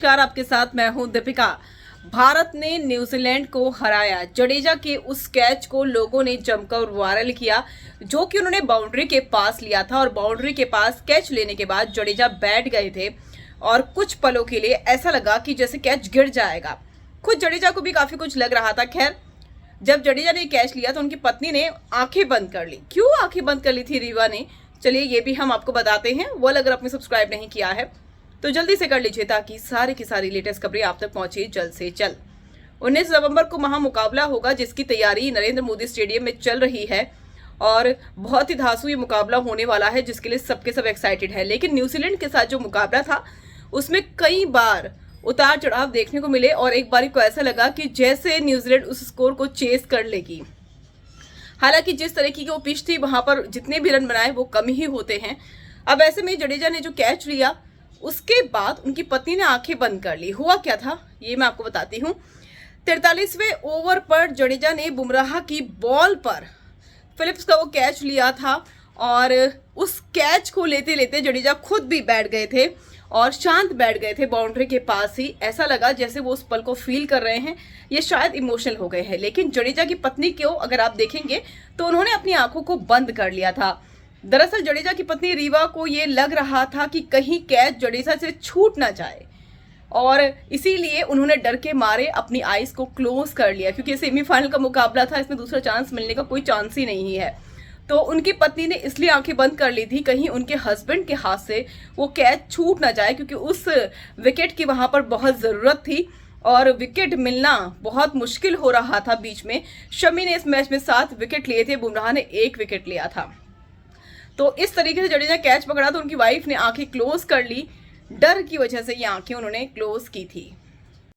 नमस्कार, आपके साथ मैं हूं दीपिका। भारत ने न्यूजीलैंड को हराया। जडेजा के उस कैच को लोगों ने जमकर वायरल किया, जो कि उन्होंने बाउंड्री के पास लिया था। और बाउंड्री के पास कैच लेने के बाद जडेजा बैठ गए थे और कुछ पलों के लिए ऐसा लगा कि जैसे कैच गिर जाएगा। खुद जडेजा को भी काफी कुछ लग रहा था। खैर, जब जडेजा ने कैच लिया तो उनकी पत्नी ने आंखें बंद कर ली। क्यों आंखें बंद कर ली थी रीवा ने, चलिए ये भी हम आपको बताते हैं। वो अगर आपने सब्सक्राइब नहीं किया है तो जल्दी से कर लीजिए, ताकि सारी की सारी लेटेस्ट खबरें आप तक पहुंचे जल्द से जल्द। 19 नवंबर को महामुकाबला होगा, जिसकी तैयारी नरेंद्र मोदी स्टेडियम में चल रही है और बहुत ही धांसू ये मुकाबला होने वाला है, जिसके लिए सबके सब एक्साइटेड है। लेकिन न्यूजीलैंड के साथ जो मुकाबला था उसमें कई बार उतार चढ़ाव देखने को मिले और एक बारी को ऐसा लगा कि जैसे न्यूजीलैंड उस स्कोर को चेस कर लेगी। हालांकि जिस तरीके की वो पिच थी, वहां पर जितने भी रन बनाए वो कम ही होते हैं। अब ऐसे में जडेजा ने जो कैच लिया उसके बाद उनकी पत्नी ने आंखें बंद कर ली। हुआ क्या था ये मैं आपको बताती हूँ। 43वें ओवर पर जडेजा ने बुमराह की बॉल पर फिलिप्स का वो कैच लिया था और उस कैच को लेते लेते जडेजा खुद भी बैठ गए थे और शांत बैठ गए थे बाउंड्री के पास ही। ऐसा लगा जैसे वो उस पल को फील कर रहे हैं, ये शायद इमोशनल हो गए हैं। लेकिन जडेजा की पत्नी को अगर आप देखेंगे तो उन्होंने अपनी आंखों को बंद कर लिया था। दरअसल जडेजा की पत्नी रीवा को ये लग रहा था कि कहीं कैच जडेजा से छूट ना जाए और इसीलिए उन्होंने डर के मारे अपनी आईज को क्लोज कर लिया, क्योंकि सेमीफाइनल का मुकाबला था, इसमें दूसरा चांस मिलने का कोई चांस ही नहीं है। तो उनकी पत्नी ने इसलिए आंखें बंद कर ली थी कहीं उनके हस्बैंड के हाथ से वो कैच छूट ना जाए, क्योंकि उस विकेट की वहां पर बहुत जरूरत थी और विकेट मिलना बहुत मुश्किल हो रहा था। बीच में शमी ने इस मैच में 7 विकेट लिए थे, बुमराह ने 1 विकेट लिया था। तो इस तरीके से जडेजा कैच पकड़ा तो उनकी वाइफ ने आंखें क्लोज कर ली। डर की वजह से ये आंखें उन्होंने क्लोज की थी।